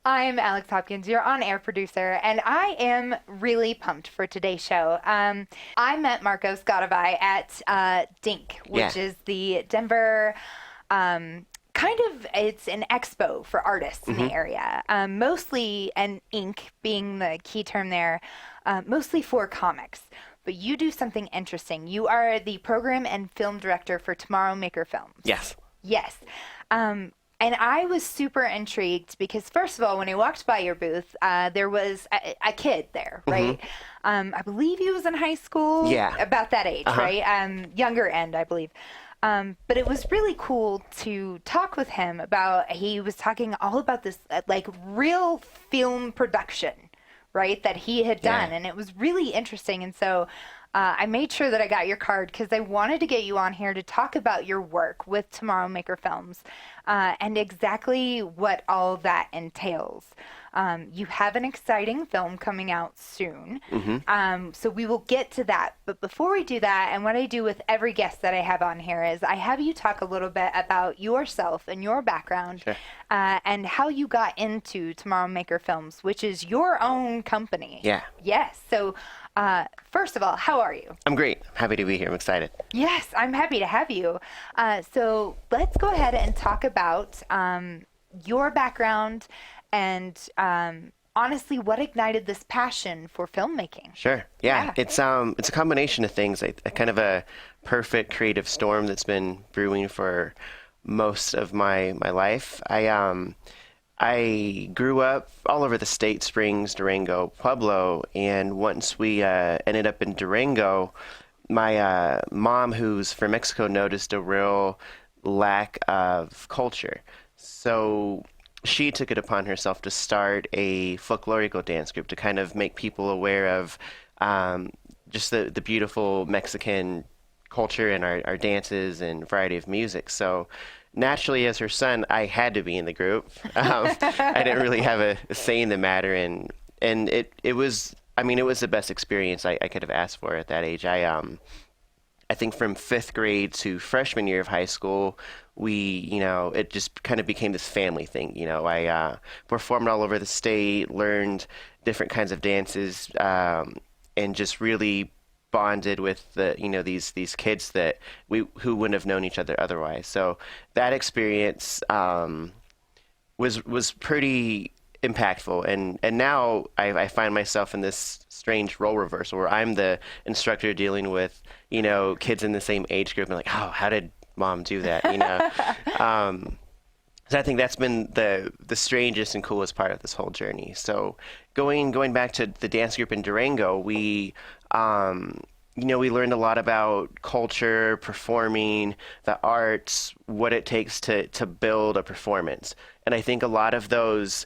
I'm Alex Hopkins, your on-air producer, and I am really pumped for today's show. I met Marcos Garibay at DINK, Yeah. which is the Denver it's an expo for artists in hmm the area, mostly, and ink being the key term there, mostly for comics. But you do something interesting. You are the program and film director for Tomorrow Maker Films. Yes. Yes. And I was super intrigued because, first of all, when I walked by your booth, there was a kid there, hmm right? I believe he was in high school, Yeah. about that age, Uh-huh. right? Younger end, I believe. But it was really cool to talk with him about, he was talking all about this, like, real film production, right, that he had Yeah. done. And it was really interesting. And so I made sure that I got your card because I wanted to get you on here to talk about your work with Tomorrow Maker Films and exactly what all that entails. You have an exciting film coming out soon. hmm So we will get to that. But before we do that, and what I do with every guest that I have on here is I have you talk a little bit about yourself and your background Sure. and how you got into Tomorrow Maker Films, which is your own company. Yeah. Yes. So, first of all, how are you? I'm great. Happy to be here. I'm excited. Yes, I'm happy to have you. So let's go ahead and talk about your background and honestly, what ignited this passion for filmmaking? Sure. Yeah. Yeah. It's a combination of things. A kind of a perfect creative storm that's been brewing for most of my life. I grew up all over the state, Springs, Durango, Pueblo, and once we ended up in Durango, my mom, who's from Mexico, noticed a real lack of culture. So she took it upon herself to start a folklorico dance group to kind of make people aware of um, just the beautiful Mexican culture and our dances and variety of music. So naturally, as her son, I had to be in the group. I didn't really have a say in the matter, and it was, I mean, it was the best experience I could have asked for at that age. I think from fifth grade to freshman year of high school, it just kind of became this family thing. I performed all over the state, learned different kinds of dances, and just really bonded with these kids that who wouldn't have known each other otherwise. So that experience was pretty impactful, and now I find myself in this strange role reversal where I'm the instructor dealing with kids in the same age group and like, oh, how did mom do that? So I think that's been the strangest and coolest part of this whole journey. So going back to the dance group in Durango, we learned a lot about culture, performing, the arts, what it takes to build a performance. And I think a lot of those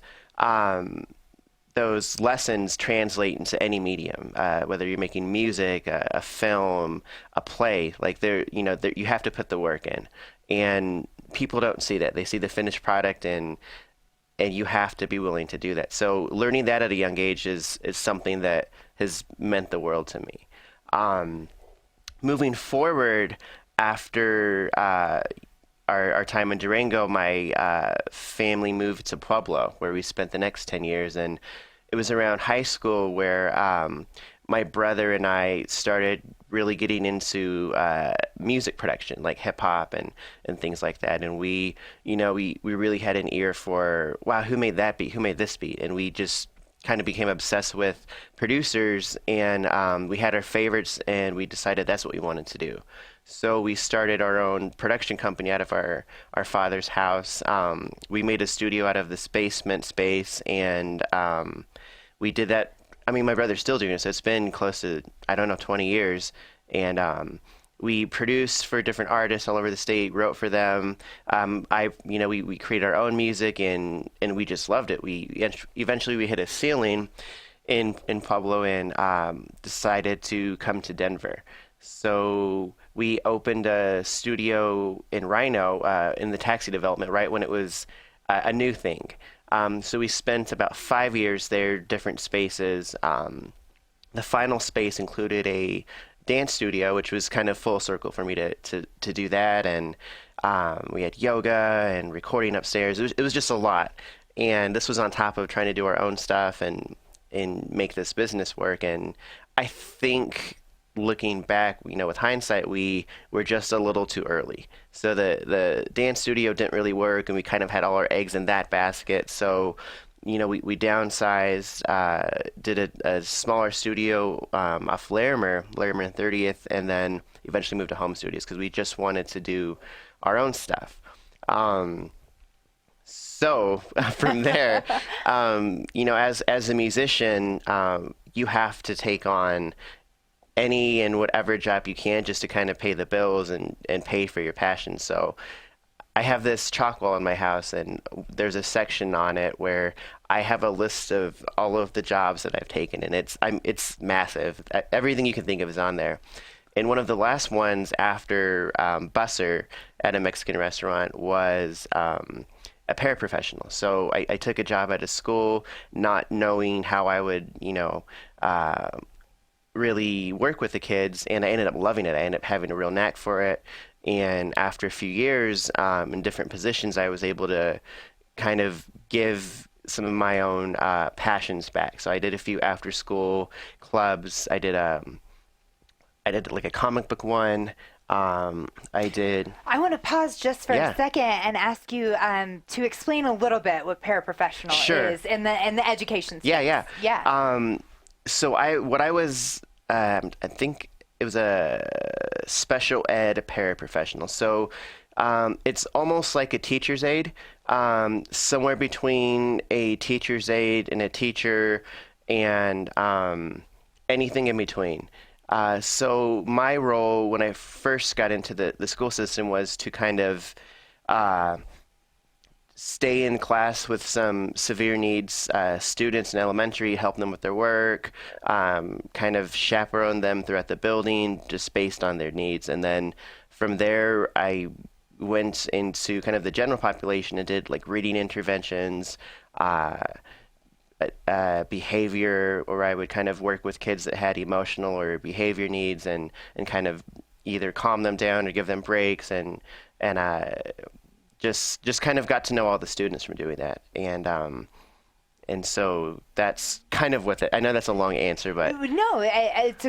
lessons translate into any medium, whether you're making music, a film, a play. Like you have to put the work in, and people don't see that. They see the finished product, and you have to be willing to do that. So learning that at a young age is something that has meant the world to me. Moving forward after our time in Durango, my family moved to Pueblo, where we spent the next 10 years. And it was around high school where my brother and I started really getting into music production, like hip hop and things like that. And we really had an ear for, wow, who made that beat? Who made this beat? And we just kind of became obsessed with producers, and we had our favorites, and we decided that's what we wanted to do. So we started our own production company out of our father's house. We made a studio out of this basement space, and we did that. I mean, my brother's still doing it, so it's been close to, I don't know, 20 years. And we produced for different artists all over the state, wrote for them. We created our own music, and we just loved it. Eventually we hit a ceiling in Pueblo and decided to come to Denver. So we opened a studio in Rhino in the taxi development right when it was a new thing. So we spent about 5 years there, different spaces. The final space included a dance studio, which was kind of full circle for me to do that. And we had yoga and recording upstairs. It was just a lot. And this was on top of trying to do our own stuff and make this business work. And I think looking back, with hindsight, we were just a little too early. So the dance studio didn't really work, and we kind of had all our eggs in that basket. So, we downsized, did a smaller studio off Larimer and 30th, and then eventually moved to home studios because we just wanted to do our own stuff. So from there, as a musician, you have to take on any and whatever job you can just to kind of pay the bills and pay for your passion. So I have this chalk wall in my house, and there's a section on it where I have a list of all of the jobs that I've taken, and it's massive. Everything you can think of is on there. And one of the last ones after busser at a Mexican restaurant was a paraprofessional. So I took a job at a school not knowing how I would, really work with the kids, and I ended up loving it. I ended up having a real knack for it. And after a few years in different positions, I was able to kind of give some of my own passions back. So I did a few after school clubs. I did like a comic book one. I did. I want to pause just for a second and ask you to explain a little bit what paraprofessional is in the education space. Yeah. So I think it was a special ed paraprofessional. So it's almost like a teacher's aide, somewhere between a teacher's aide and a teacher, and anything in between. So my role when I first got into the school system was to kind of stay in class with some severe needs students in elementary, help them with their work, kind of chaperone them throughout the building just based on their needs. And then from there, I went into kind of the general population and did like reading interventions, behavior, or I would kind of work with kids that had emotional or behavior needs and kind of either calm them down or give them breaks and just kind of got to know all the students from doing that. And so that's kind of what I know that's a long answer, but no, it's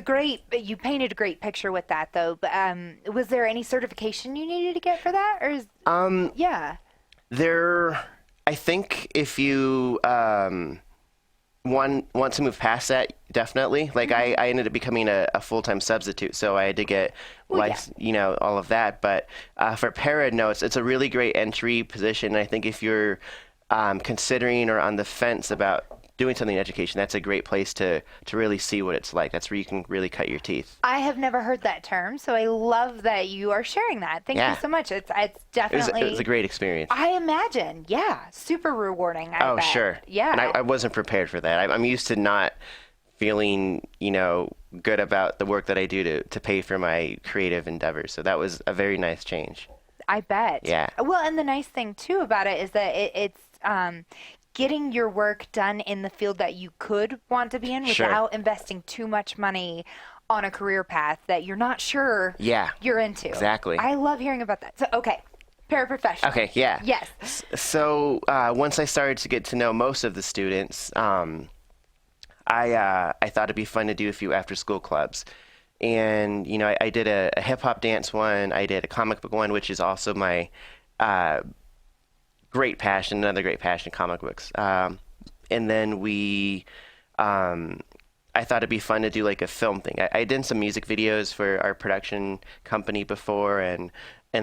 you painted a great picture with that though. But was there any certification you needed to get for that, or I think if you want to move past that, definitely. Like I ended up becoming a full-time substitute, so I had to get all of that. But for para, no, it's a really great entry position. I think if you're considering or on the fence about doing something in education, that's a great place to really see what it's like. That's where you can really cut your teeth. I have never heard that term, so I love that you are sharing that. Thank you so much. It's definitely... It was a great experience. I imagine. Yeah. Super rewarding, I bet. Sure. Yeah. And I wasn't prepared for that. I'm used to not feeling, good about the work that I do to pay for my creative endeavors. So that was a very nice change. I bet. Yeah. Well, and the nice thing, too, about it is that it's getting your work done in the field that you could want to be in without investing too much money on a career path that you're not sure you're into. Exactly. I love hearing about that. So, okay, paraprofessional. Okay, yeah. Yes. So once I started to get to know most of the students, I thought it'd be fun to do a few after-school clubs. And, I did a hip-hop dance one. I did a comic book one, which is also my another great passion, comic books. And then I thought it'd be fun to do like a film thing. I did some music videos for our production company before and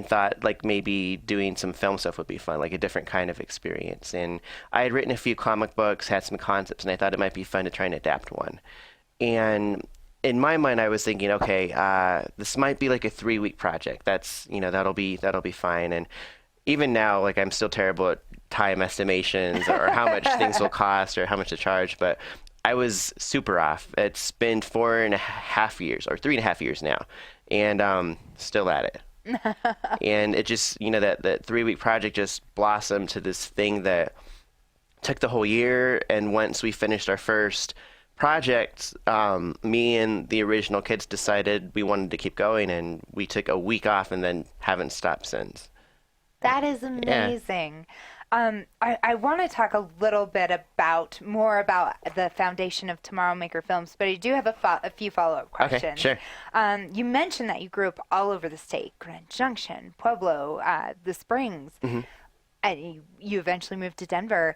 thought like maybe doing some film stuff would be fun, like a different kind of experience. And I had written a few comic books, had some concepts, and I thought it might be fun to try and adapt one. And in my mind, I was thinking, okay, this might be like a 3-week project. That's, that'll be fine. And even now, like I'm still terrible at time estimations or how much things will cost or how much to charge, but I was super off. It's been 4.5 years or 3.5 years now, and still at it. And it just, that 3-week project just blossomed to this thing that took the whole year. And once we finished our first project, me and the original kids decided we wanted to keep going, and we took a week off and then haven't stopped since. That is amazing. I want to talk a little bit more about the foundation of Tomorrow Maker Films, but I do have a few follow-up Okay, questions. sure. You mentioned that you grew up all over the state, Grand Junction, Pueblo, the Springs, and you eventually moved to Denver.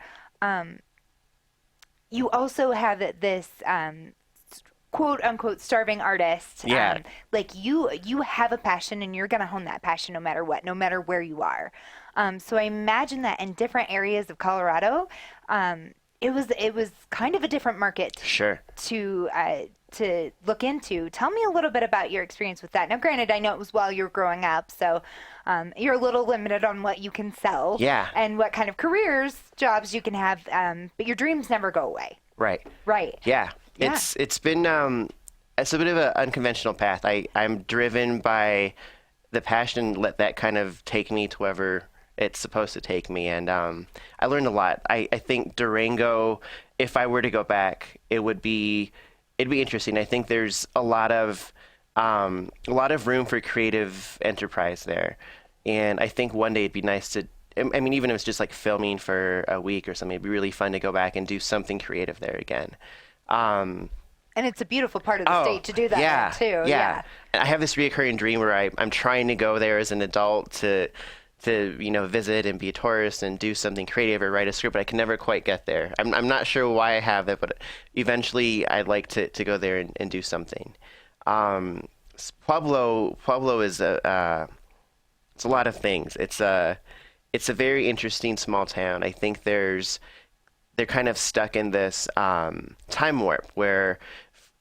You also have this quote unquote starving artist. Yeah. Like you have a passion and you're gonna hone that passion no matter what, no matter where you are. So I imagine that in different areas of Colorado, it was kind of a different market Sure. to look into. Tell me a little bit about your experience with that. Now, granted, I know it was while you were growing up, so you're a little limited on what you can sell Yeah. and what kind of jobs you can have, but your dreams never go away. Right. Right. Yeah. Yeah. It's been it's a bit of an unconventional path. I'm driven by the passion and let that kind of take me to wherever it's supposed to take me. And I learned a lot. I think Durango, if I were to go back, it'd be interesting. I think there's a lot of room for creative enterprise there. And I think one day it'd be nice to, I mean, even if it's just like filming for a week or something, it'd be really fun to go back and do something creative there again. And it's a beautiful part of the state to do that yeah, in, too. Yeah. And I have this reoccurring dream where I'm trying to go there as an adult to visit and be a tourist and do something creative or write a script, but I can never quite get there. I'm not sure why I have that, but eventually I'd like to go there and do something. Pueblo is it's a lot of things. It's a very interesting small town. I think they're kind of stuck in this time warp where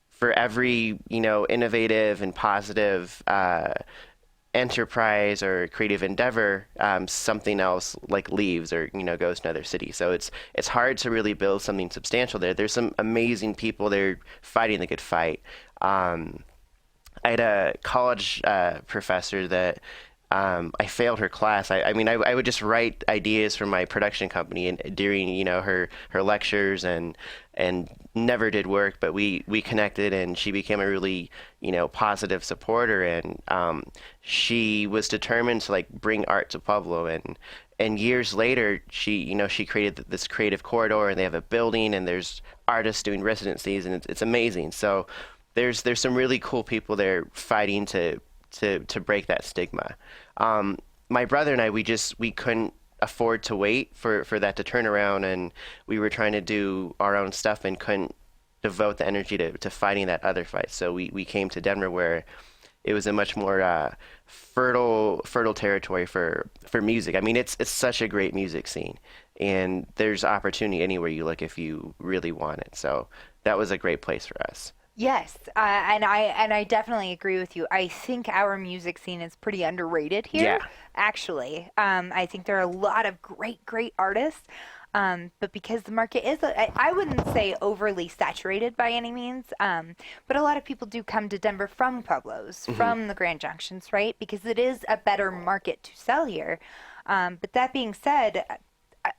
for every innovative and positive enterprise or creative endeavor, something else like leaves or goes to another city. So it's hard to really build something substantial there. There's some amazing people there fighting the good fight. I had a college professor that I failed her class. I mean, I would just write ideas for my production company and during her lectures and never did work, but we connected and she became a really positive supporter, and she was determined to like bring art to Pueblo, and years later she created this creative corridor, and they have a building and there's artists doing residencies, and it's amazing. So there's some really cool people there fighting to break that stigma. My brother and I, we couldn't afford to wait for that to turn around, and we were trying to do our own stuff and couldn't devote the energy to fighting that other fight. So we came to Denver, where it was a much more fertile territory for music. I mean, it's such a great music scene, and there's opportunity anywhere you look if you really want it. So that was a great place for us. Yes, and I definitely agree with you. I think our music scene is pretty underrated here, Yeah. actually. I think there are a lot of great artists, but because the market is, I wouldn't say overly saturated by any means, but a lot of people do come to Denver from Pueblos, from the Grand Junctions, right? Because it is a better market to sell here. But that being said,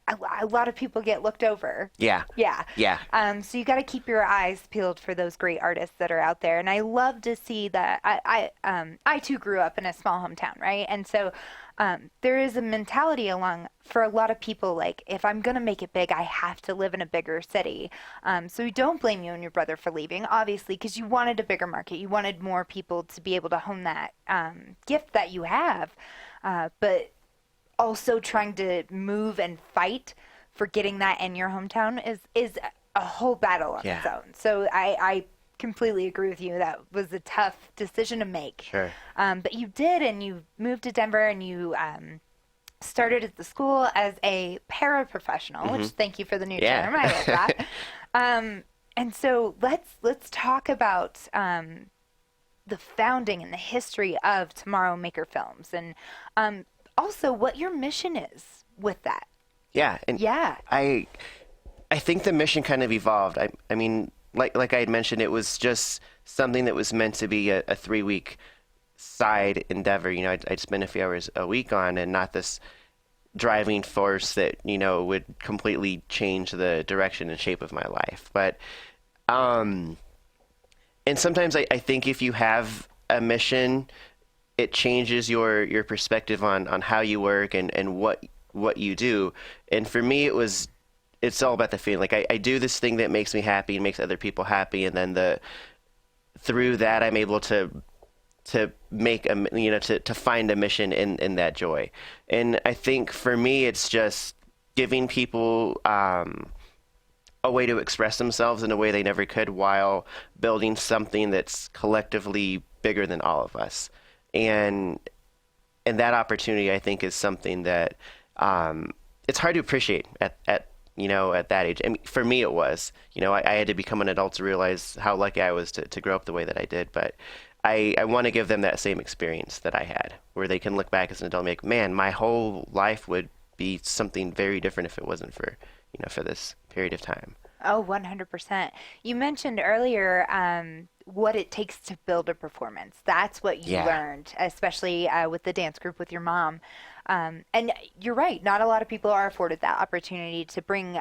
a lot of people get looked over. Yeah. Yeah. Yeah. So you got to keep your eyes peeled for those great artists that are out there. And I love to see that. I too grew up in a small hometown, right? And so there is a mentality for a lot of people, like, if I'm going to make it big, I have to live in a bigger city. So we don't blame you and your brother for leaving, obviously, because you wanted a bigger market. You wanted more people to be able to hone that gift that you have. But also trying to move and fight for getting that in your hometown is a whole battle on its own. So I completely agree with you. That was a tough decision to make. Sure. But you did, and you moved to Denver, and you started at the school as a paraprofessional, which thank you for the new term. I love that. And so let's talk about the founding and the history of Tomorrow Maker Films, and also what your mission is with that. Yeah. And Yeah. I think the mission kind of evolved. I mean, like I had mentioned, it was just something that was meant to be a 3-week side endeavor. I'd spend a few hours a week on, and not this driving force that, would completely change the direction and shape of my life. But, and sometimes I think if you have a mission, it changes your perspective on how you work and what what you do. And for me, it's all about the feeling. Like I do this thing that makes me happy and makes other people happy, and then through that I'm able to make to find a mission in that joy. And I think for me, it's just giving people a way to express themselves in a way they never could, while building something that's collectively bigger than all of us. And that opportunity, I think, is something that it's hard to appreciate at that age. I mean, for me, it was. I had to become an adult to realize how lucky I was to grow up the way that I did. But I want to give them that same experience that I had, where they can look back as an adult and be like, man, my whole life would be something very different if it wasn't for this period of time. Oh, 100%. You mentioned earlier what it takes to build a performance. That's what you Yeah. learned, especially with the dance group with your mom. And you're right, not a lot of people are afforded that opportunity to bring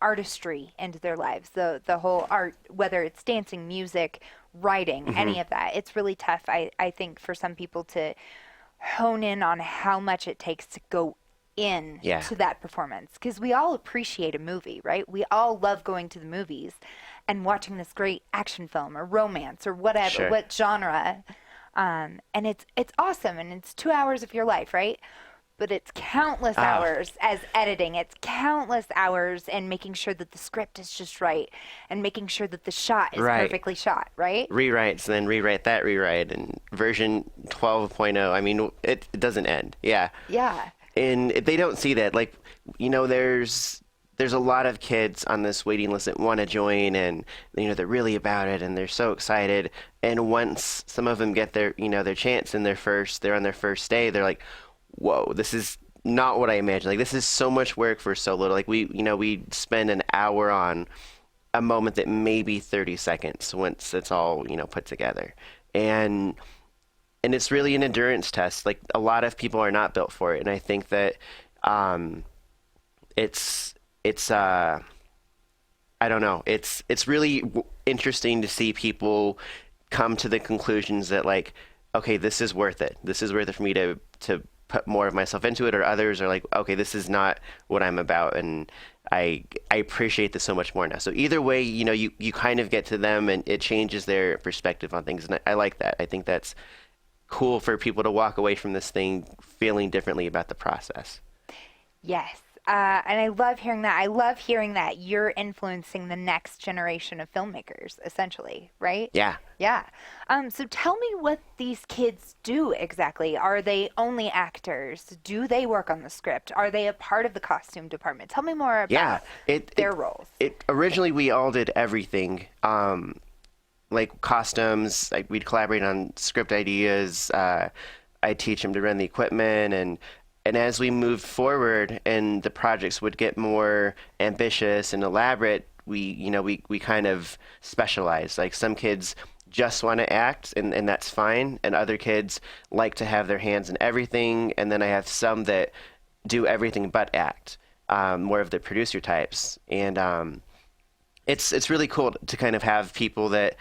artistry into their lives. The whole art, whether it's dancing, music, writing, any of that. It's really tough, I think, for some people to hone in on how much it takes to go in Yeah. to that performance, because we all appreciate a movie, right? We all love going to the movies and watching this great action film or romance or whatever, Sure. what genre. And it's awesome, and it's 2 hours of your life, right? But it's countless Ah. hours as editing. It's countless hours and making sure that the script is just right and making sure that the shot is Right. perfectly shot, right? Rewrites, and then rewrite, and version 12.0. I mean, it doesn't end. Yeah. Yeah. And they don't see that. Like, there's a lot of kids on this waiting list that want to join, and they're really about it and they're so excited. And once some of them get their chance and they're on their first day, they're like, whoa, this is not what I imagined. Like, this is so much work for so little. Like, we spend an hour on a moment that may be 30 seconds once it's all put together. And it's really an endurance test. Like, a lot of people are not built for it, and I think that it's I don't know. It's really interesting to see people come to the conclusions that, like, okay, this is worth it. This is worth it for me to put more of myself into it, or others are like, okay, this is not what I'm about, and I appreciate this so much more now. So either way, you kind of get to them, and it changes their perspective on things, and I like that. I think that's cool for people to walk away from this thing feeling differently about the process. Yes. And I love hearing that. I love hearing that you're influencing the next generation of filmmakers, essentially, right? Yeah. Yeah. So tell me what these kids do exactly. Are they only actors? Do they work on the script? Are they a part of the costume department? Tell me more Yeah. about their roles. Originally we all did everything. Like costumes, like we'd collaborate on script ideas. I'd teach them to run the equipment, and as we moved forward and the projects would get more ambitious and elaborate, we kind of specialized. Like, some kids just want to act, and that's fine, and other kids like to have their hands in everything, and then I have some that do everything but act, more of the producer types. And it's really cool to kind of have people that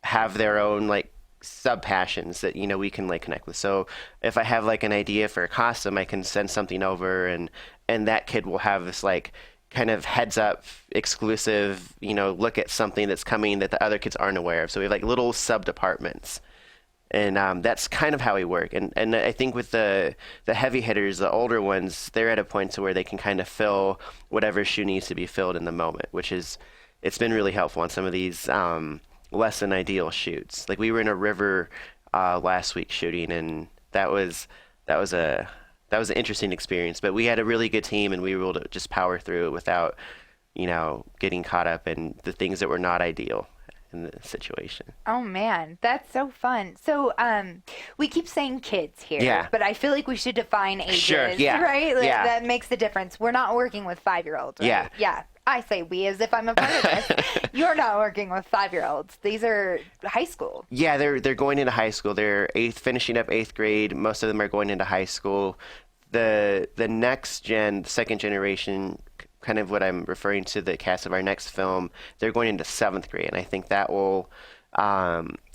have their own, like, sub passions that we can, like, connect with. So if I have, like, an idea for a costume, I can send something over, and that kid will have this, like, kind of heads up exclusive look at something that's coming that the other kids aren't aware of. So we have, like, little sub departments, and that's kind of how we work. And I think with the heavy hitters, the older ones, they're at a point to where they can kind of fill whatever shoe needs to be filled in the moment, which is, it's been really helpful on some of these less than ideal shoots. Like, we were in a river last week shooting, and that was an interesting experience. But we had a really good team, and we were able to just power through it without getting caught up in the things that were not ideal in the situation. Oh man, that's so fun. So we keep saying kids here, Yeah. but I feel like we should define ages, Sure, yeah, right? Like, yeah. that makes the difference. We're not working with 5-year-olds, right? Yeah. Yeah. I say we as if I'm a part of this. You're not working with 5-year-olds. These are high school. Yeah, they're going into high school. They're finishing up 8th grade. Most of them are going into high school. The next gen, the second generation, kind of what I'm referring to, the cast of our next film, they're going into 7th grade, and I think that will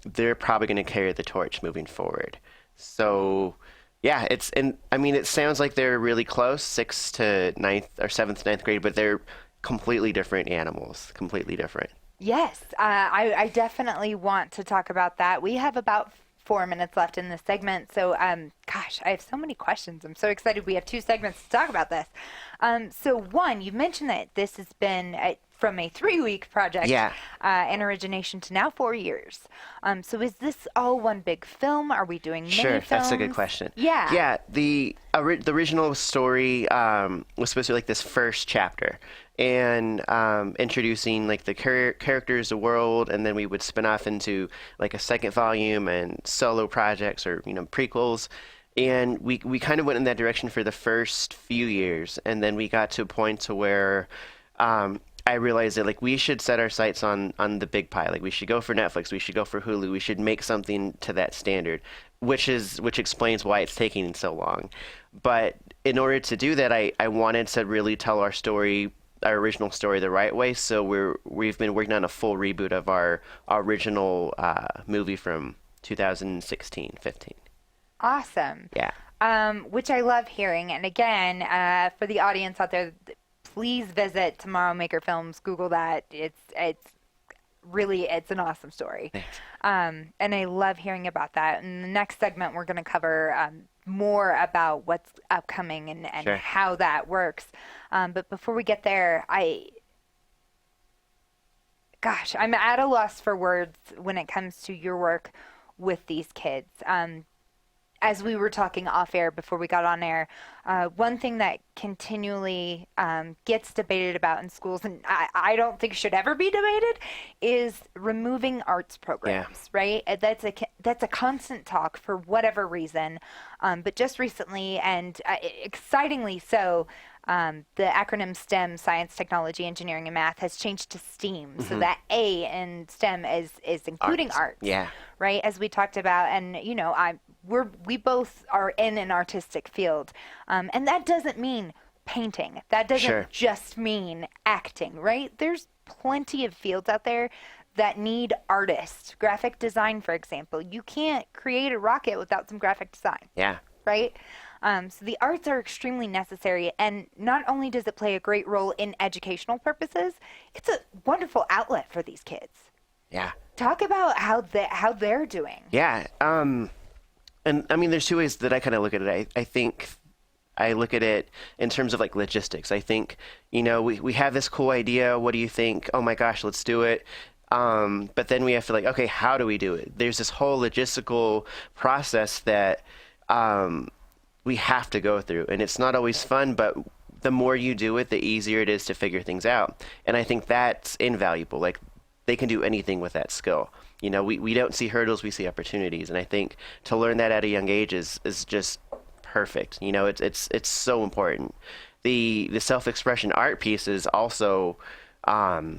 they're probably going to carry the torch moving forward. So Yeah, and I mean, it sounds like they're really close, sixth to ninth or seventh to ninth grade, but they're completely different animals, completely different. Yes, I definitely want to talk about that. We have about 4 minutes left in this segment. So, gosh, I have so many questions. I'm so excited we have two segments to talk about this. So, one, you mentioned that this has been from a 3-week project Yeah, in origination to now 4 years. So, is this all one big film? Are we doing mini sure. That's a good films? question. Yeah. Yeah, the original story was supposed to be like this first chapter, and introducing like the characters, the world, and then we would spin off into like a second volume and solo projects or prequels. And we kind of went in that direction for the first few years, and then we got to a point to where I realized that like we should set our sights on the big pie. Like we should go for Netflix, we should go for Hulu, we should make something to that standard, which explains why it's taking so long. But in order to do that, I wanted to really tell our original story the right way. So we've been working on a full reboot of our original movie from 2016, 15. Awesome. Yeah. Which I love hearing. And again, for the audience out there, please visit Tomorrow Maker Films. Google that. It's really it's an awesome story. Thanks. And I love hearing about that. In the next segment, we're going to cover more about what's upcoming and Sure. how that works. But before we get there, gosh, I'm at a loss for words when it comes to your work with these kids. As we were talking off air before we got on air, one thing that continually gets debated about in schools, and I don't think should ever be debated, is removing arts programs. Right? That's a constant talk for whatever reason. But just recently, and excitingly so, the acronym STEM, Science, Technology, Engineering, and Math, has changed to STEAM. So that A in STEM is including arts. Yeah. Right, as we talked about, and we both are in an artistic field, and that doesn't mean painting. That doesn't Sure. just mean acting, right? There's plenty of fields out there that need artists. Graphic design, for example. You can't create a rocket without some graphic design, Yeah. right? So the arts are extremely necessary, and not only does it play a great role in educational purposes, it's a wonderful outlet for these kids. Yeah. Talk about how they're doing. Yeah. And I mean, there's two ways that I kind of look at it. I think I look at it in terms of like logistics. I think, we have this cool idea. What do you think? Oh my gosh, let's do it. But then we have to okay, how do we do it? There's this whole logistical process that we have to go through. And it's not always fun, but the more you do it, the easier it is to figure things out. And I think that's invaluable. Like they can do anything with that skill. We don't see hurdles, we see opportunities. And I think to learn that at a young age is just perfect. It's so important. The self-expression art piece is also, I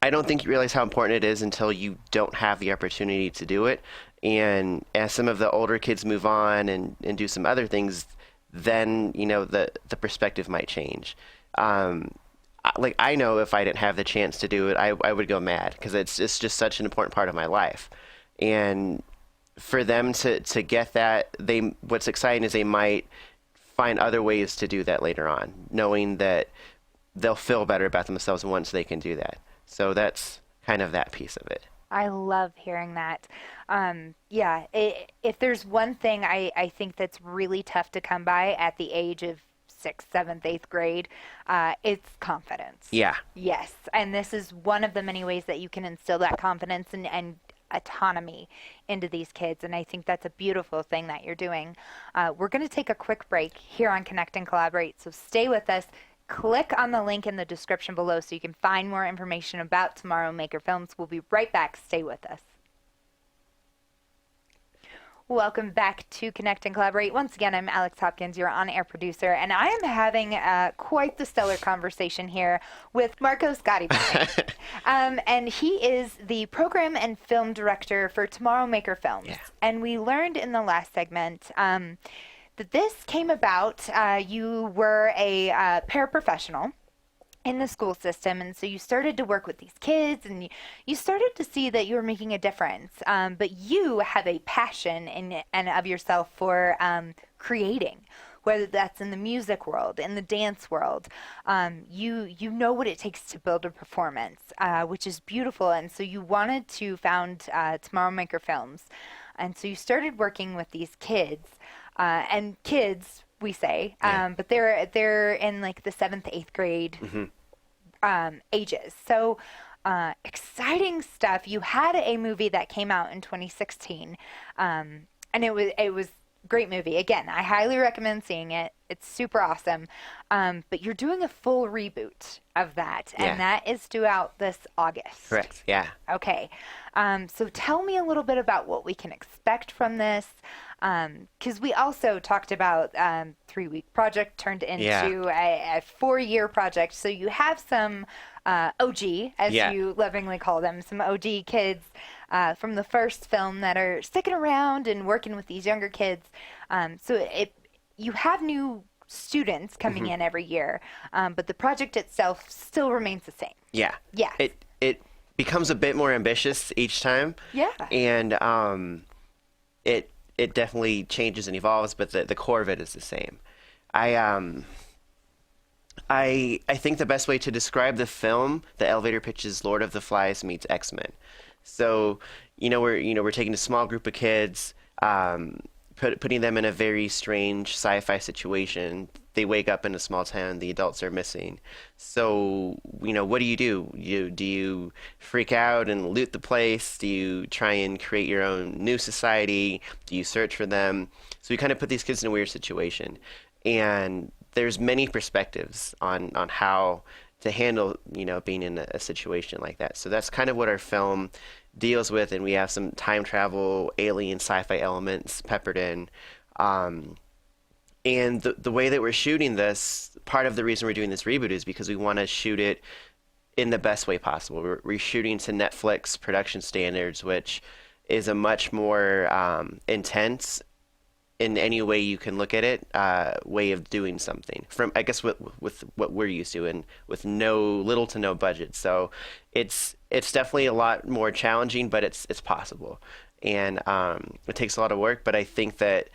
don't think you realize how important it is until you don't have the opportunity to do it. And as some of the older kids move on and do some other things, then, the perspective might change. I know if I didn't have the chance to do it, I would go mad because it's just such an important part of my life. And for them to get that, what's exciting is they might find other ways to do that later on, knowing that they'll feel better about themselves once they can do that. So that's kind of that piece of it. I love hearing that. If there's one thing I think that's really tough to come by at the age of 6th, 7th, 8th grade, it's confidence. Yeah. Yes. And this is one of the many ways that you can instill that confidence and autonomy into these kids. And I think that's a beautiful thing that you're doing. We're going to take a quick break here on Connect and Collaborate. So stay with us. Click on the link in the description below so you can find more information about Tomorrow Maker Films. We'll be right back. Stay with us. Welcome back to Connect and Collaborate. Once again, I'm Alex Hopkins, your on-air producer, and I am having quite the stellar conversation here with Marcos Garibay. And he is the program and film director for Tomorrow Maker Films. Yeah. And we learned in the last segment that this came about. You were a paraprofessional in the school system. And so you started to work with these kids and you started to see that you were making a difference. But you have a passion in and of yourself for creating, whether that's in the music world, in the dance world. You know what it takes to build a performance, which is beautiful. And so you wanted to found Tomorrow Maker Films. And so you started working with these kids, and kids, we say, Yeah. but they're in like the seventh, eighth grade ages. So exciting stuff. You had a movie that came out in 2016, and it was great movie. Again, I highly recommend seeing it. It's super awesome. But you're doing a full reboot of that, Yeah. and that is due out this August. Correct. Yeah. Okay. So tell me a little bit about what we can expect from this. Because we also talked about 3-week project turned into Yeah. a 4-year project. So you have some OG, as Yeah. you lovingly call them, some OG kids from the first film that are sticking around and working with these younger kids. So you have new students coming in every year, but the project itself still remains the same. Yeah. Yeah. It becomes a bit more ambitious each time. Yeah. And it definitely changes and evolves, but the core of it is the same. I think the best way to describe the film, the elevator pitch, is Lord of the Flies meets X-Men. So, we're taking a small group of kids, putting them in a very strange sci-fi situation. They wake up in a small town, the adults are missing. So, what do? Do you freak out and loot the place? Do you try and create your own new society? Do you search for them? So we kind of put these kids in a weird situation. And there's many perspectives on how to handle, being in a situation like that. So that's kind of what our film deals with, and we have some time travel, alien, sci-fi elements peppered in. And the way that we're shooting this, part of the reason we're doing this reboot is because we want to shoot it in the best way possible. We're shooting to Netflix production standards, which is a much more intense, in any way you can look at it, way of doing something. From, I guess, with what we're used to, and with little to no budget. So it's definitely a lot more challenging, but it's possible, and it takes a lot of work. But I think that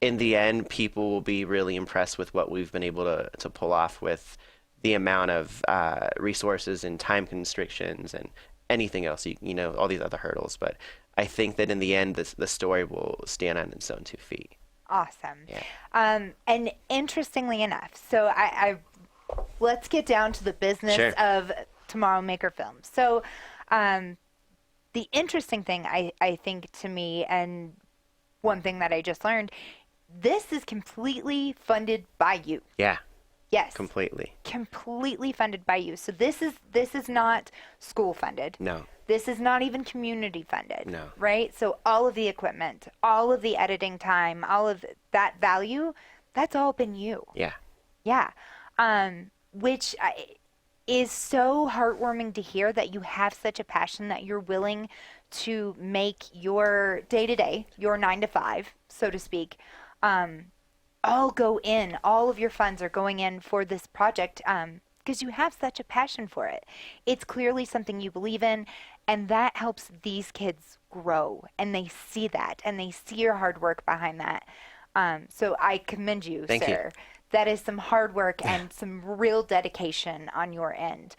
in the end, people will be really impressed with what we've been able to pull off with the amount of resources and time constrictions and anything else, all these other hurdles. But I think that in the end, the story will stand on its own 2 feet. Awesome. Yeah. And interestingly enough, so let's get down to the business Sure. of Tomorrow Maker Films. So the interesting thing, I think, to me, and one thing that I just learned, this is completely funded by you. Yeah, Yes. completely. Completely funded by you. So this is not school funded. No. This is not even community funded. No. Right? So all of the equipment, all of the editing time, all of that value, that's all been you. Yeah. Yeah. Which is so heartwarming to hear, that you have such a passion that you're willing to make your day-to-day, your 9 to 5, so to speak, all go in. All of your funds are going in for this project, because you have such a passion for it. It's clearly something you believe in, and that helps these kids grow, and they see that, and they see your hard work behind that. So I commend you, Thank you. sir. That is some hard work and some real dedication on your end.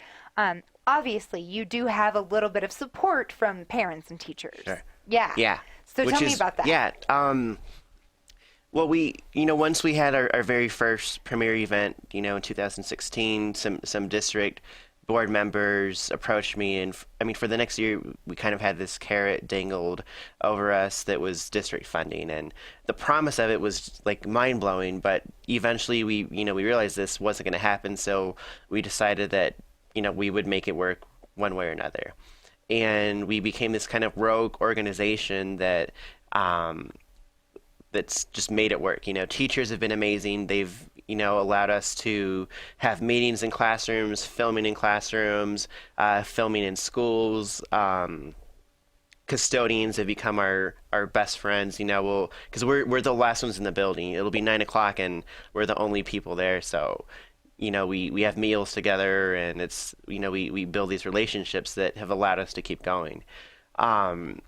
Obviously, you do have a little bit of support from parents and teachers. Sure. Yeah. Yeah. So Which tell me is- about that. Yeah. Well, once we had our very first premiere event, in 2016, some district board members approached me, and for the next year, we kind of had this carrot dangled over us that was district funding, and the promise of it was like mind blowing. But eventually, we realized this wasn't going to happen, so we decided that we would make it work one way or another, and we became this kind of rogue organization that. That's just made it work. Teachers have been amazing. They've, allowed us to have meetings in classrooms, filming in classrooms, filming in schools. Custodians have become our best friends, because we're the last ones in the building. It'll be 9 o'clock and we're the only people there. So, we have meals together, and we build these relationships that have allowed us to keep going. Um,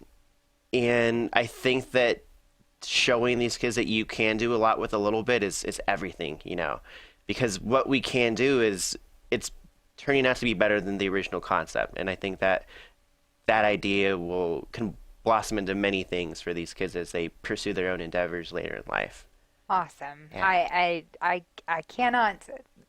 and I think that showing these kids that you can do a lot with a little bit is everything. Because what we can do is it's turning out to be better than the original concept. And I think that that idea can blossom into many things for these kids as they pursue their own endeavors later in life. Awesome. Yeah. I cannot,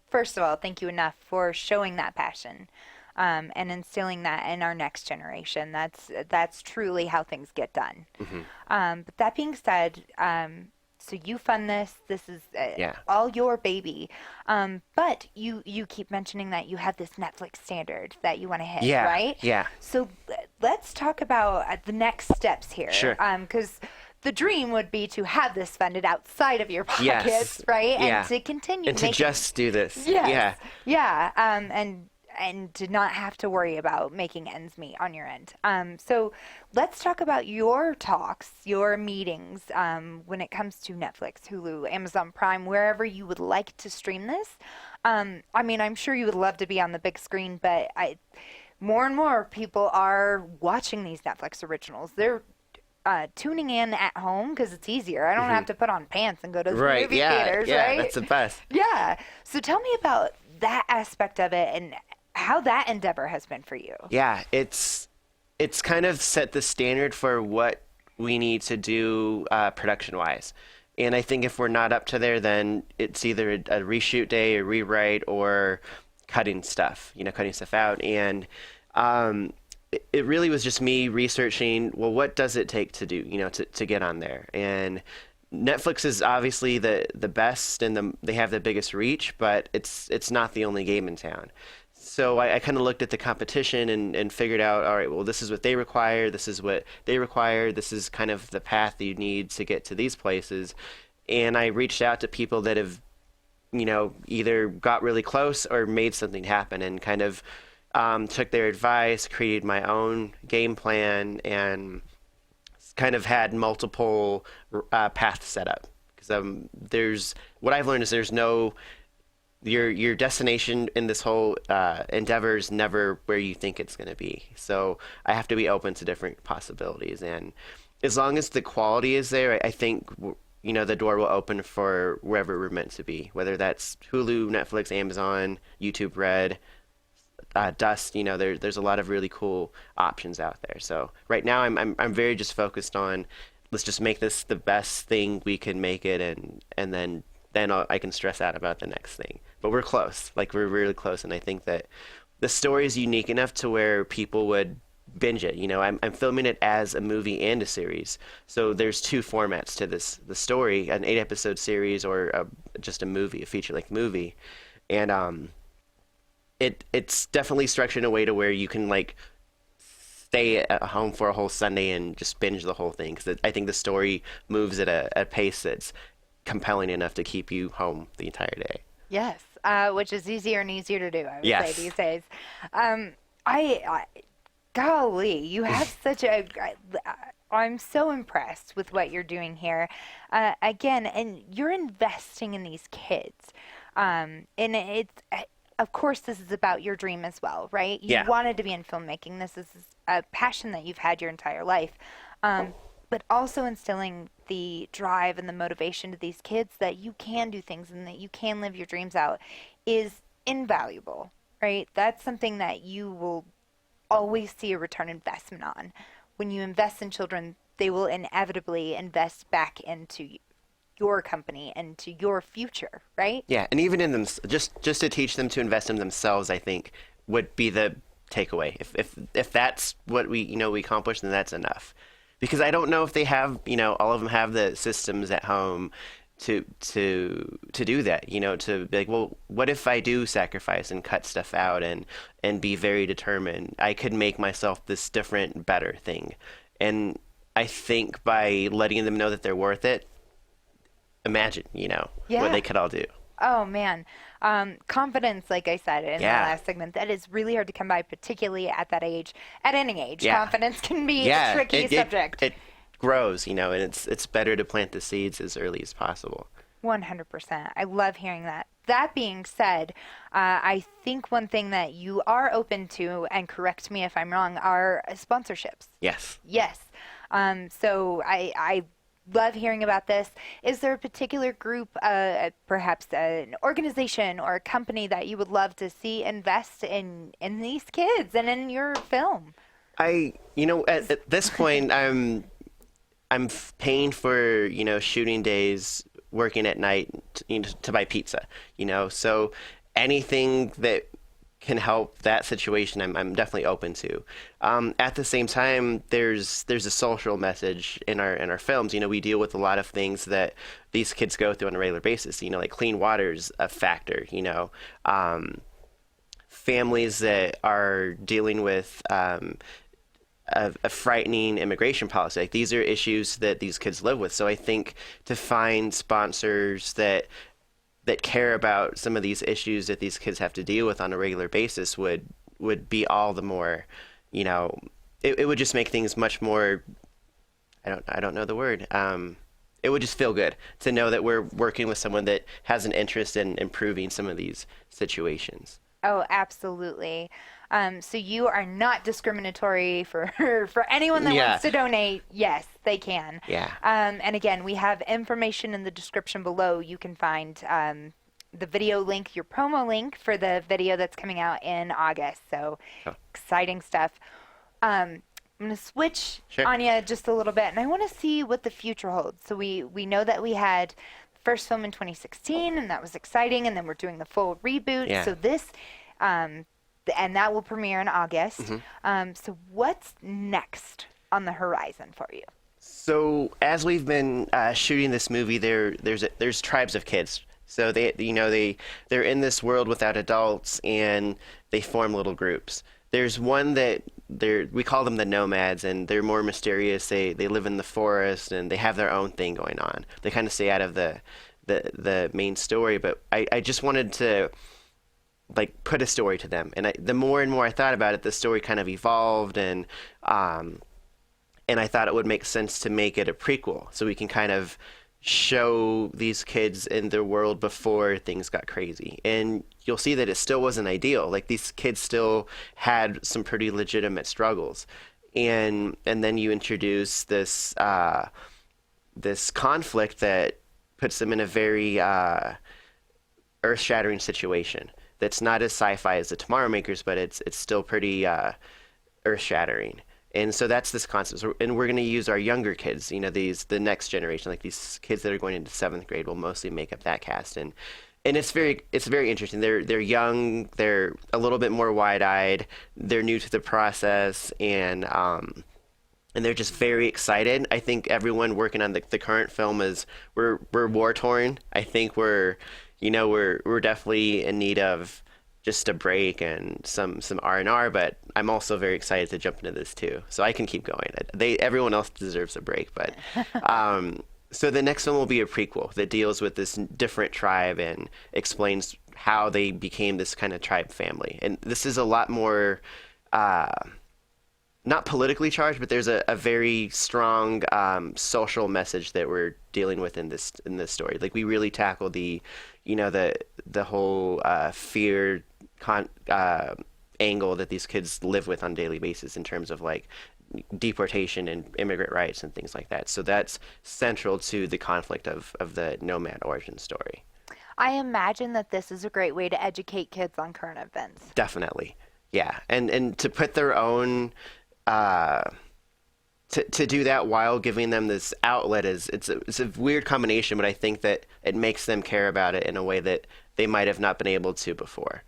first of all, thank you enough for showing that passion, and instilling that in our next generation. That's truly how things get done. But that being said, so you fund this. This is Yeah. all your baby. But you keep mentioning that you have this Netflix standard that you want to hit, Yeah. right? Yeah. So let's talk about the next steps here. Sure. Because the dream would be to have this funded outside of your pockets, Yes. right? Yeah. And to continue And to making, just do this. yes, Yeah. and to not have to worry about making ends meet on your end. So let's talk about your talks, your meetings, when it comes to Netflix, Hulu, Amazon Prime, wherever you would like to stream this. I mean, I'm sure you would love to be on the big screen, but more and more people are watching these Netflix originals. They're tuning in at home because it's easier. I don't have to put on pants and go to the Right. movie Yeah. theaters, Yeah. right? That's the best. Yeah. So tell me about that aspect of it and how that endeavor has been for you. Yeah. It's kind of set the standard for what we need to do production wise. And I think if we're not up to there, then it's either a reshoot day, a rewrite, or cutting stuff out. And it really was just me researching, well, what does it take to do, to get on there? And Netflix is obviously the best, and they have the biggest reach, but it's not the only game in town. So I kind of looked at the competition and figured out, all right, well, this is what they require, this is what they require, this is kind of the path that you need to get to these places. And I reached out to people that have, either got really close or made something happen, and kind of took their advice, created my own game plan, and kind of had multiple paths set up. Because what I've learned is there's no your destination in this whole endeavor is never where you think it's going to be. So I have to be open to different possibilities, and as long as the quality is there, I think the door will open for wherever we're meant to be. Whether that's Hulu, Netflix, Amazon, YouTube Red, Dust. There's a lot of really cool options out there. So right now I'm very just focused on, let's just make this the best thing we can make it, and then I can stress out about the next thing. But we're close. Like, we're really close, and I think that the story is unique enough to where people would binge it. I'm filming it as a movie and a series. So there's two formats to the story, an 8-episode series or just a movie, a feature-length movie. And it's definitely structured in a way to where you can, like, stay at home for a whole Sunday and just binge the whole thing. Because I think the story moves at a pace that's compelling enough to keep you home the entire day. Yes, which is easier and easier to do, I would Yes. say, these days. Golly, you have such I'm so impressed with what you're doing here. Again, and you're investing in these kids. And of course, this is about your dream as well, right? You Yeah. wanted to be in filmmaking. This is a passion that you've had your entire life. But also instilling the drive and the motivation to these kids that you can do things and that you can live your dreams out is invaluable, right? That's something that you will always see a return investment on. When you invest in children, they will inevitably invest back into your company and to your future, right? Yeah, and even in them, just to teach them to invest in themselves, I think would be the takeaway. If that's what we accomplish, then that's enough. Because I don't know if they have, all of them have the systems at home to do that, to be like, well, what if I do sacrifice and cut stuff out and be very determined? I could make myself this different, better thing. And I think by letting them know that they're worth it, imagine, Yeah. what they could all do. Oh man, confidence, like I said in the Yeah. last segment, that is really hard to come by, particularly at that age. At any age, Yeah. confidence can be Yeah, a tricky subject. It grows, and it's better to plant the seeds as early as possible. 100%. I love hearing that. that being said, I think one thing that you are open to, and correct me if I'm wrong, are sponsorships. Yes. Yes. So I love hearing about this. Is there a particular group, perhaps an organization or a company that you would love to see invest in these kids and in your film? At this point, paying for, shooting days, working at night, to buy pizza, so anything that can help that situation, I'm definitely open to. At the same time, there's a social message in our films. We deal with a lot of things that these kids go through on a regular basis. Like clean water's a factor. Families that are dealing with a frightening immigration policy. Like these are issues that these kids live with. So I think to find sponsors that care about some of these issues that these kids have to deal with on a regular basis would be all the more, it would just make things much more, I don't know the word. It would just feel good to know that we're working with someone that has an interest in improving some of these situations. Oh, absolutely. So you are not discriminatory for for anyone that Yeah. wants to donate. Yes, they can. Yeah. And again, we have information in the description below. You can find the video link, your promo link for the video that's coming out in August. So Oh. exciting stuff. I'm going to switch Sure. on you just a little bit, and I want to see what the future holds. So we know that we had the first film in 2016, and that was exciting, and then we're doing the full reboot. Yeah. So this, and that will premiere in August. So what's next on the horizon for you? So as we've been shooting this movie, there's tribes of kids. So they're in this world without adults, and they form little groups. There's one that we call them the nomads, and they're more mysterious. They live in the forest, and they have their own thing going on. They kind of stay out of the main story. But I just wanted to like put a story to them, and the more and more I thought about it, the story kind of evolved, and I thought it would make sense to make it a prequel, so we can kind of show these kids in their world before things got crazy. And you'll see that it still wasn't ideal. Like these kids still had some pretty legitimate struggles, and then you introduce this this conflict that puts them in a very earth-shattering situation. That's not as sci-fi as the Tomorrow Makers, but it's still pretty earth-shattering. And so that's this concept. And we're going to use our younger kids, the next generation, like these kids that are going into 7th grade will mostly make up that cast. And it's very interesting. They're young, they're a little bit more wide-eyed, they're new to the process, and they're just very excited. I think everyone working on the current film we're war-torn. I think we're definitely in need of just a break and some R&R, but I'm also very excited to jump into this too. So I can keep going. Everyone else deserves a break, but so the next one will be a prequel that deals with this different tribe and explains how they became this kind of tribe family. And this is a lot more not politically charged, but there's a very strong social message that we're dealing with in this story. Like we really tackle the whole fear angle that these kids live with on a daily basis in terms of like deportation and immigrant rights and things like that. So that's central to the conflict of the nomad origin story. I imagine that this is a great way to educate kids on current events. Definitely. Yeah. And to put their own to do that while giving them this outlet it's a weird combination, but I think that it makes them care about it in a way that they might have not been able to before.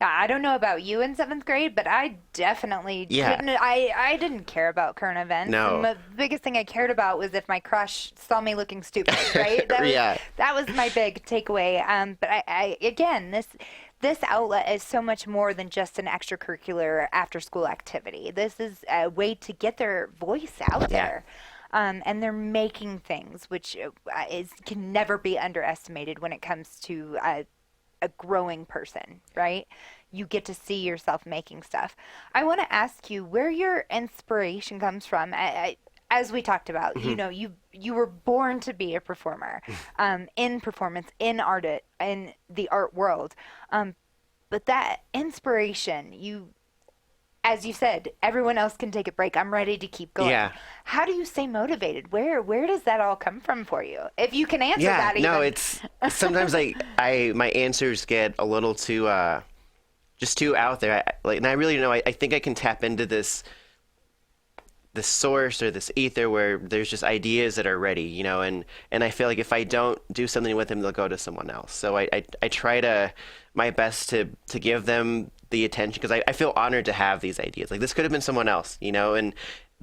Yeah, I don't know about you in 7th grade, but I definitely didn't. I didn't care about current events. No. And the biggest thing I cared about was if my crush saw me looking stupid, right? Yeah. That was my big takeaway. But I again, this outlet is so much more than just an extracurricular after-school activity. This is a way to get their voice out there. And they're making things, which can never be underestimated when it comes to a growing person, right? You get to see yourself making stuff. I want to ask you where your inspiration comes from. as we talked about, you were born to be a performer, in performance, in art, in the art world. But that inspiration, as you said, everyone else can take a break. I'm ready to keep going. Yeah. How do you stay motivated? Where does that all come from for you? If you can answer Yeah, that, even. no, it's sometimes my answers get a little too just too out there. And I really know. I think I can tap into this source or this ether where there's just ideas that are ready, and I feel like if I don't do something with them, they'll go to someone else. So I try to my best to give them the attention, because I feel honored to have these ideas. Like, this could have been someone else, and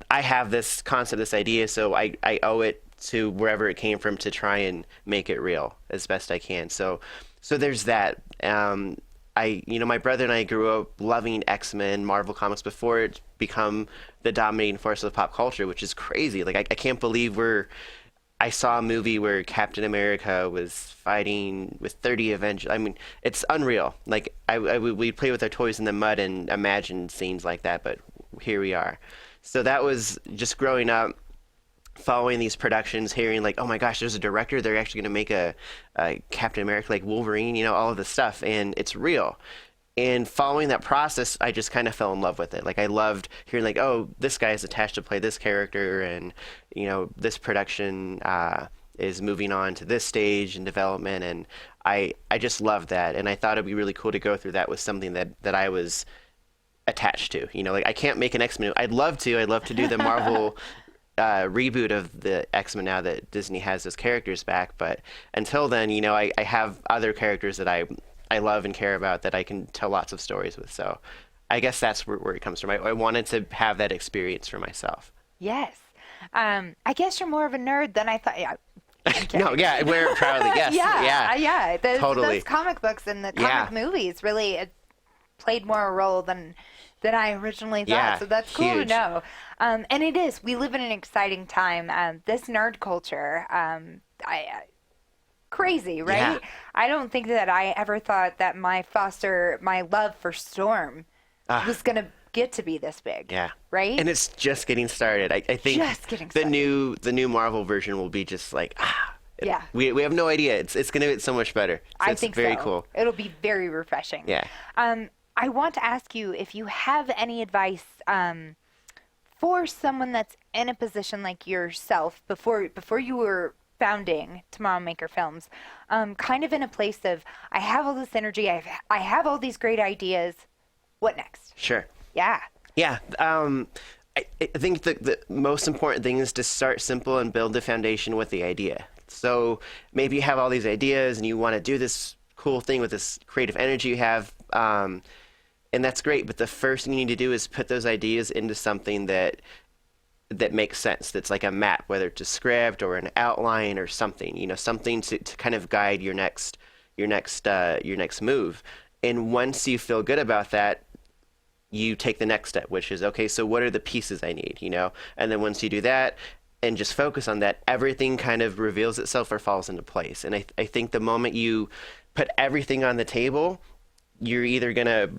I have this concept, this idea, so I owe it to wherever it came from to try and make it real as best I can. So there's that. My brother and I grew up loving X-Men, Marvel comics before it become the dominating force of pop culture, which is crazy. Like, I can't believe I saw a movie where Captain America was fighting with 30 Avengers. I mean, it's unreal. Like, we play with our toys in the mud and imagine scenes like that, but here we are. So that was just growing up, following these productions, hearing like, oh my gosh, there's a director, they're actually going to make a Captain America, like Wolverine, all of this stuff, and it's real. And following that process, I just kind of fell in love with it. Like, I loved hearing like, oh, this guy is attached to play this character, and this production is moving on to this stage in development, and I just loved that, and I thought it'd be really cool to go through that with something that I was attached to. Like, I can't make an X-Men. I'd love to do the Marvel reboot of the X-Men now that Disney has those characters back, but until then, I have other characters that I love and care about that I can tell lots of stories with. So I guess that's where it comes from. I wanted to have that experience for myself. Yes. I guess you're more of a nerd than I thought. Yeah. No, yeah, wear it proudly. Yes. Yeah. Totally. Those comic books and the comic movies really played more a role than I originally thought. Yeah, So that's cool huge. to know. And it is. We live in an exciting time. This nerd culture, crazy, right? Yeah. I don't think that I ever thought that my love for Storm was going to get to be this big. Yeah. Right? And it's just getting started. I think Just getting started. the new Marvel version will be just like Yeah. We have no idea. It's going to get so much better. So I it's think very so. cool. It'll be very refreshing. Yeah. I want to ask you if you have any advice for someone that's in a position like yourself before you were founding Tomorrow Maker Films, kind of in a place of, I have all this energy, I have all these great ideas. What next? Sure. Yeah. Yeah. I think the most important thing is to start simple and build the foundation with the idea. So maybe you have all these ideas and you want to do this cool thing with this creative energy you have, and that's great. But the first thing you need to do is put those ideas into something that makes sense. That's like a map, whether it's a script or an outline or something. Something to kind of guide your next move. And once you feel good about that, you take the next step, which is, okay, so what are the pieces I need, And then once you do that and just focus on that, everything kind of reveals itself or falls into place. And I think the moment you put everything on the table, you're either going to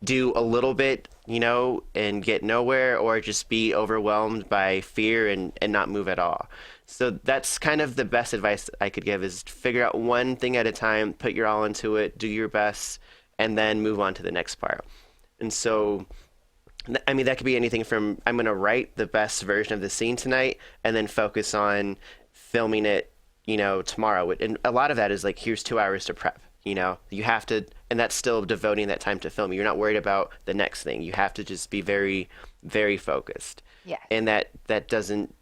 do a little bit, and get nowhere, or just be overwhelmed by fear and not move at all. So that's kind of the best advice I could give, is figure out one thing at a time, put your all into it, do your best, and then move on to the next part. And so, I mean, that could be anything from, I'm going to write the best version of the scene tonight and then focus on filming it, tomorrow. And a lot of that is like, here's 2 hours to prep. You have to, and that's still devoting that time to filming. You're not worried about the next thing. You have to just be very, very focused. Yeah. And that doesn't,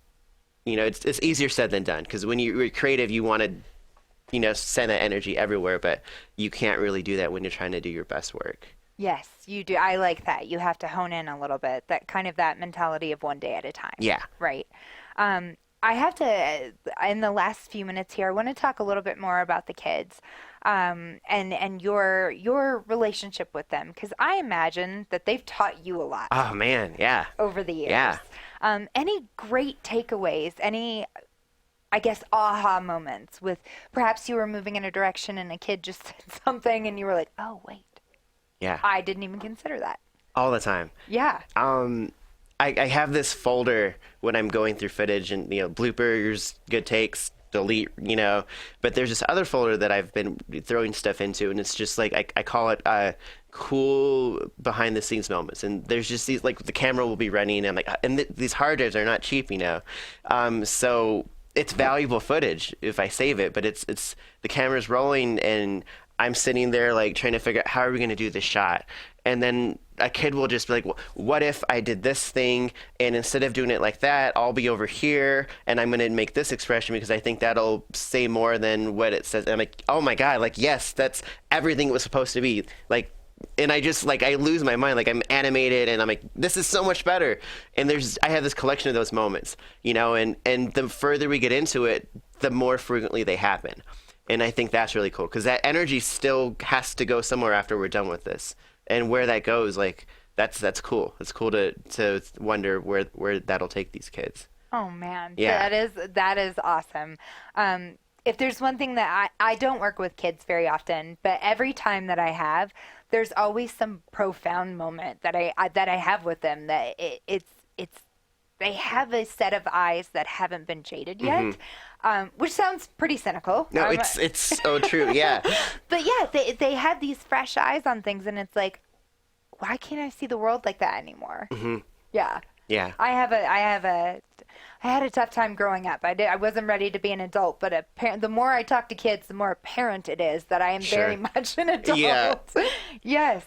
it's easier said than done, because when you're creative, you want to, send that energy everywhere, but you can't really do that when you're trying to do your best work. Yes, you do. I like that. You have to hone in a little bit. That mentality of one day at a time. Yeah. Right. I have to, in the last few minutes here, I want to talk a little bit more about the kids, and your relationship with them, because I imagine that they've taught you a lot. Oh man, yeah. Over the years. Yeah. Any great takeaways? Any, I guess, aha moments with perhaps you were moving in a direction and a kid just said something and you were like, oh wait, Yeah. I didn't even consider that. All the time. Yeah. I have this folder when I'm going through footage and, bloopers, good takes, delete, but there's this other folder that I've been throwing stuff into, and it's just like, I call it cool behind the scenes moments. And there's just these, like, the camera will be running, and these hard drives are not cheap, so it's valuable footage if I save it, but it's the camera's rolling and I'm sitting there like trying to figure out how are we going to do this shot. And then a kid will just be like, well, what if I did this thing and instead of doing it like that, I'll be over here and I'm going to make this expression because I think that'll say more than what it says. And I'm like, oh my God, like, yes, that's everything it was supposed to be. Like, and I just like, I lose my mind. Like I'm animated and I'm like, this is so much better. And I have this collection of those moments, and the further we get into it, the more frequently they happen. And I think that's really cool because that energy still has to go somewhere after we're done with this. And where that goes, like, that's cool. It's cool to wonder where that'll take these kids. Oh man, yeah, that is awesome. If there's one thing that I don't work with kids very often, but every time that I have, there's always some profound moment that I have with them that it's they have a set of eyes that haven't been jaded yet, which sounds pretty cynical. No, it's so true. Yeah. But yeah, they have these fresh eyes on things, and it's like, why can't I see the world like that anymore? Mm-hmm. Yeah. Yeah. I had a tough time growing up. I wasn't ready to be an adult, but the more I talk to kids, the more apparent it is that I am very much an adult. Yeah. Yes.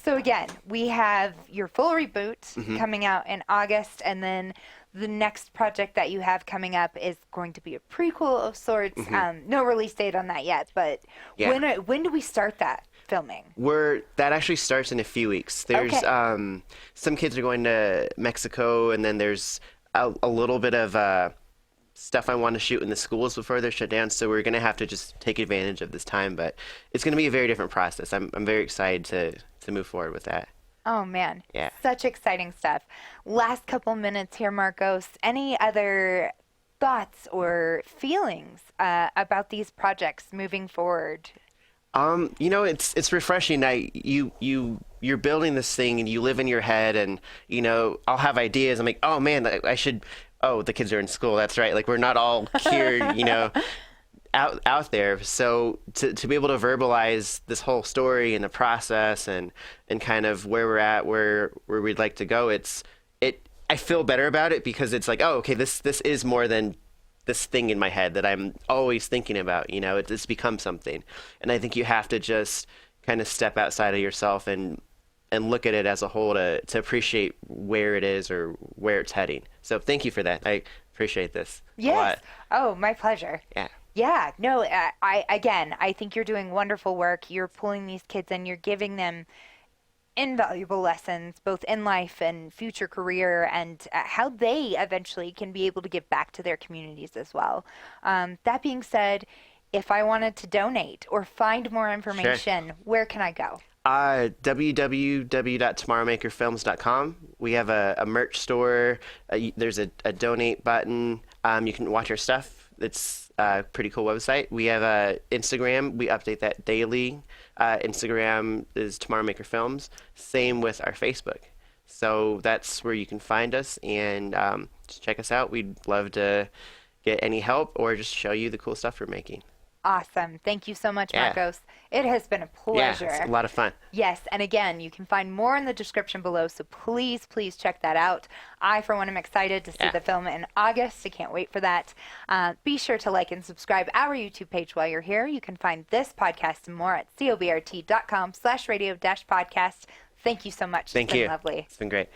So again, we have your full reboot coming out in August, and then the next project that you have coming up is going to be a prequel of sorts. No release date on that yet, but when do we start that filming? That actually starts in a few weeks. There's some kids are going to Mexico, and then there's a little bit of stuff I want to shoot in the schools before they're shut down. So we're going to have to just take advantage of this time, but it's going to be a very different process. I'm very excited to move forward with that. Oh man, yeah, such exciting stuff. Last couple minutes here, Marcos. Any other thoughts or feelings about these projects moving forward? It's refreshing. You're building this thing and you live in your head, and I'll have ideas. I'm like, oh man, I should. Oh, the kids are in school. That's right. Like we're not all here, out there. So to be able to verbalize this whole story and the process and kind of where we're at, where we'd like to go, I feel better about it because it's like, oh, okay, this is more than this thing in my head that I'm always thinking about. It's become something, and I think you have to just kind of step outside of yourself and look at it as a whole to appreciate where it is or where it's heading. So thank you for that. I appreciate this a lot. Oh, my pleasure. Yeah. Yeah. No, I think you're doing wonderful work. You're pulling these kids and you're giving them invaluable lessons, both in life and future career, and how they eventually can be able to give back to their communities as well. That being said, if I wanted to donate or find more information, where can I go? www.tomorrowmakerfilms.com. We have a merch store. There's a donate button. You can watch our stuff. It's a pretty cool website. We have Instagram. We update that daily. Instagram is Tomorrow Maker Films. Same with our Facebook. So that's where you can find us, and just check us out. We'd love to get any help or just show you the cool stuff we're making. Awesome. Thank you so much, Marcos. It has been a pleasure. Yeah, it's a lot of fun. Yes, and again, you can find more in the description below, so please check that out. I, for one, am excited to see the film in August. I can't wait for that. Be sure to like and subscribe our YouTube page while you're here. You can find this podcast and more at cobrt.com/radio-podcast. Thank you so much. Thank you. It's been lovely. It's been great.